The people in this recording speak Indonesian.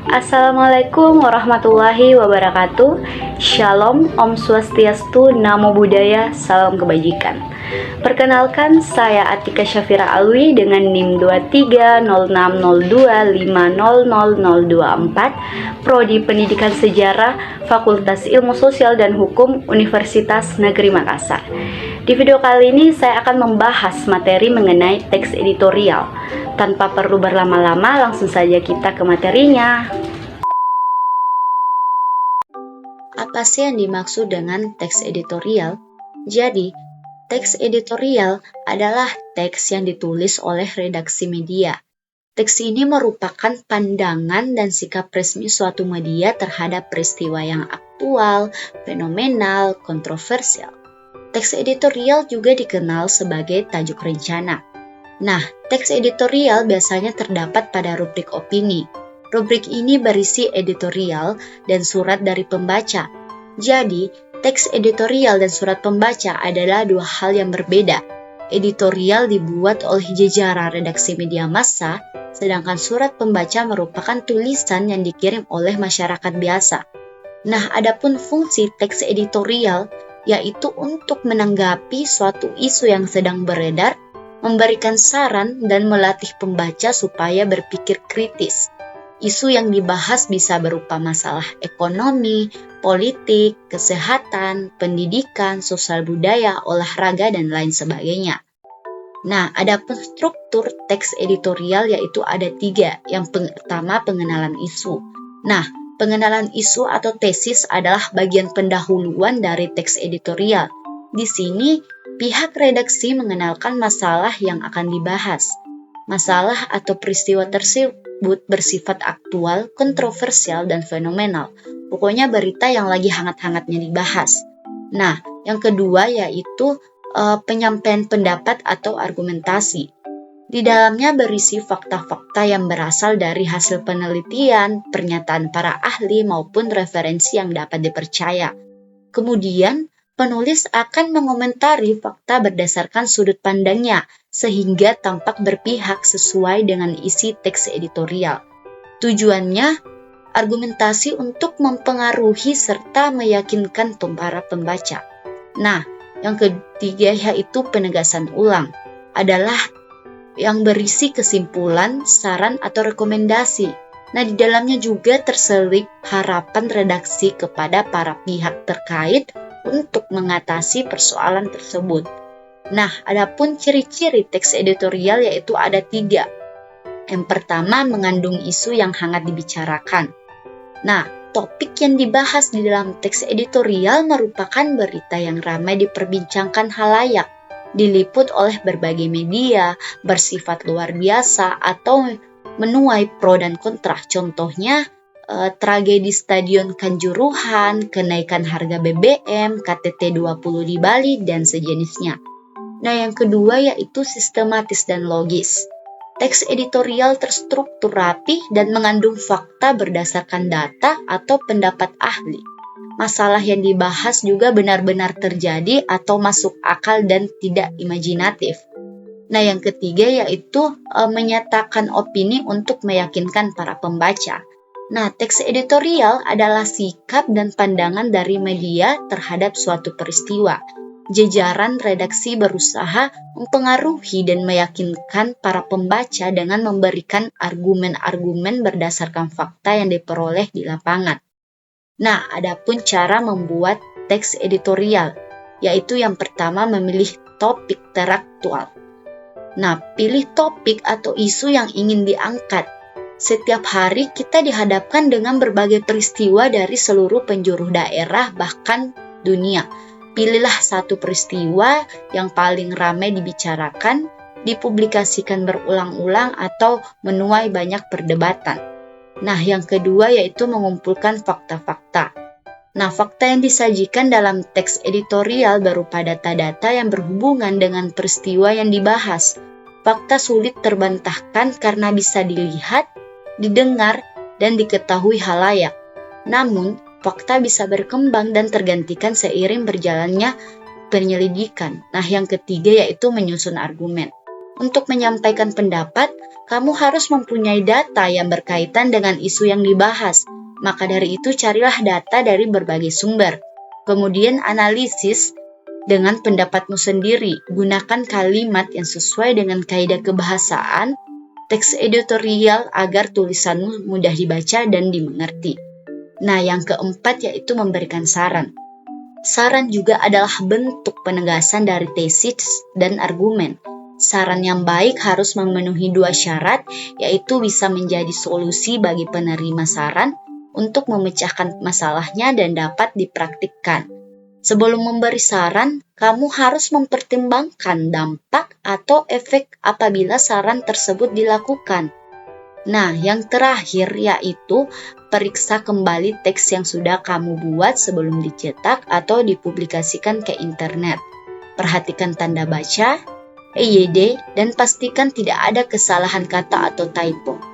Assalamualaikum warahmatullahi wabarakatuh. Shalom, Om Swastiastu, Namo Buddhaya, salam kebajikan. Perkenalkan, saya Atika Syafira Alwi dengan NIM 230602500024, Prodi Pendidikan Sejarah, Fakultas Ilmu Sosial dan Hukum, Universitas Negeri Makassar. Di video kali ini saya akan membahas materi mengenai teks editorial. Tanpa perlu berlama-lama, langsung saja kita ke materinya. Apa sih yang dimaksud dengan teks editorial? Jadi, teks editorial adalah teks yang ditulis oleh redaksi media. Teks ini merupakan pandangan dan sikap resmi suatu media terhadap peristiwa yang aktual, fenomenal, kontroversial. Teks editorial juga dikenal sebagai tajuk rencana. Nah, teks editorial biasanya terdapat pada rubrik opini. Rubrik ini berisi editorial dan surat dari pembaca. Jadi, teks editorial dan surat pembaca adalah dua hal yang berbeda. Editorial dibuat oleh jajaran redaksi media massa, sedangkan surat pembaca merupakan tulisan yang dikirim oleh masyarakat biasa. Nah, adapun fungsi teks editorial yaitu untuk menanggapi suatu isu yang sedang beredar, memberikan saran dan melatih pembaca supaya berpikir kritis. Isu yang dibahas bisa berupa masalah ekonomi, politik, kesehatan, pendidikan, sosial budaya, olahraga, dan lain sebagainya. Nah, adapun struktur teks editorial yaitu ada 3. Yang pertama, pengenalan isu. Nah, pengenalan isu atau tesis adalah bagian pendahuluan dari teks editorial. Di sini, pihak redaksi mengenalkan masalah yang akan dibahas. Masalah atau peristiwa tersebut bersifat aktual, kontroversial, dan fenomenal. Pokoknya berita yang lagi hangat-hangatnya dibahas. Nah, yang kedua yaitu penyampaian pendapat atau argumentasi. Di dalamnya berisi fakta-fakta yang berasal dari hasil penelitian, pernyataan para ahli maupun referensi yang dapat dipercaya. Kemudian, penulis akan mengomentari fakta berdasarkan sudut pandangnya, sehingga tampak berpihak sesuai dengan isi teks editorial. Tujuannya, argumentasi untuk mempengaruhi serta meyakinkan para pembaca. Nah, yang ketiga yaitu penegasan ulang, adalah yang berisi kesimpulan, saran, atau rekomendasi. Nah, di dalamnya juga terselip harapan redaksi kepada para pihak terkait untuk mengatasi persoalan tersebut. Nah, adapun ciri-ciri teks editorial yaitu ada 3. Yang pertama, mengandung isu yang hangat dibicarakan. Nah, topik yang dibahas di dalam teks editorial merupakan berita yang ramai diperbincangkan halayak, diliput oleh berbagai media, bersifat luar biasa, atau menuai pro dan kontra. Contohnya, tragedi Stadion Kanjuruhan, kenaikan harga BBM, KTT 20 di Bali, dan sejenisnya. Nah, yang kedua yaitu sistematis dan logis. Teks editorial terstruktur rapi dan mengandung fakta berdasarkan data atau pendapat ahli. Masalah yang dibahas juga benar-benar terjadi atau masuk akal dan tidak imajinatif. Nah, yang ketiga yaitu menyatakan opini untuk meyakinkan para pembaca. Nah, teks editorial adalah sikap dan pandangan dari media terhadap suatu peristiwa. Jajaran redaksi berusaha mempengaruhi dan meyakinkan para pembaca dengan memberikan argumen-argumen berdasarkan fakta yang diperoleh di lapangan. Nah, adapun cara membuat teks editorial, yaitu yang pertama memilih topik teraktual. Nah, pilih topik atau isu yang ingin diangkat. Setiap hari kita dihadapkan dengan berbagai peristiwa dari seluruh penjuru daerah bahkan dunia. Pilihlah satu peristiwa yang paling ramai dibicarakan, dipublikasikan berulang-ulang atau menuai banyak perdebatan. Nah, yang kedua yaitu mengumpulkan fakta-fakta. Nah, fakta yang disajikan dalam teks editorial berupa data-data yang berhubungan dengan peristiwa yang dibahas. Fakta sulit terbantahkan karena bisa dilihat, didengar, dan diketahui halayak. Namun, fakta bisa berkembang dan tergantikan seiring berjalannya penyelidikan. Nah, yang ketiga yaitu menyusun argumen. Untuk menyampaikan pendapat, kamu harus mempunyai data yang berkaitan dengan isu yang dibahas. Maka dari itu, carilah data dari berbagai sumber. Kemudian analisis dengan pendapatmu sendiri. Gunakan kalimat yang sesuai dengan kaidah kebahasaan, teks editorial agar tulisanmu mudah dibaca dan dimengerti. Nah, yang keempat yaitu memberikan saran. Saran juga adalah bentuk penegasan dari tesis dan argumen. Saran yang baik harus memenuhi dua syarat, yaitu bisa menjadi solusi bagi penerima saran untuk memecahkan masalahnya dan dapat dipraktikkan. Sebelum memberi saran, kamu harus mempertimbangkan dampak atau efek apabila saran tersebut dilakukan. Nah, yang terakhir yaitu periksa kembali teks yang sudah kamu buat sebelum dicetak atau dipublikasikan ke internet. Perhatikan tanda baca, EYD, dan pastikan tidak ada kesalahan kata atau typo.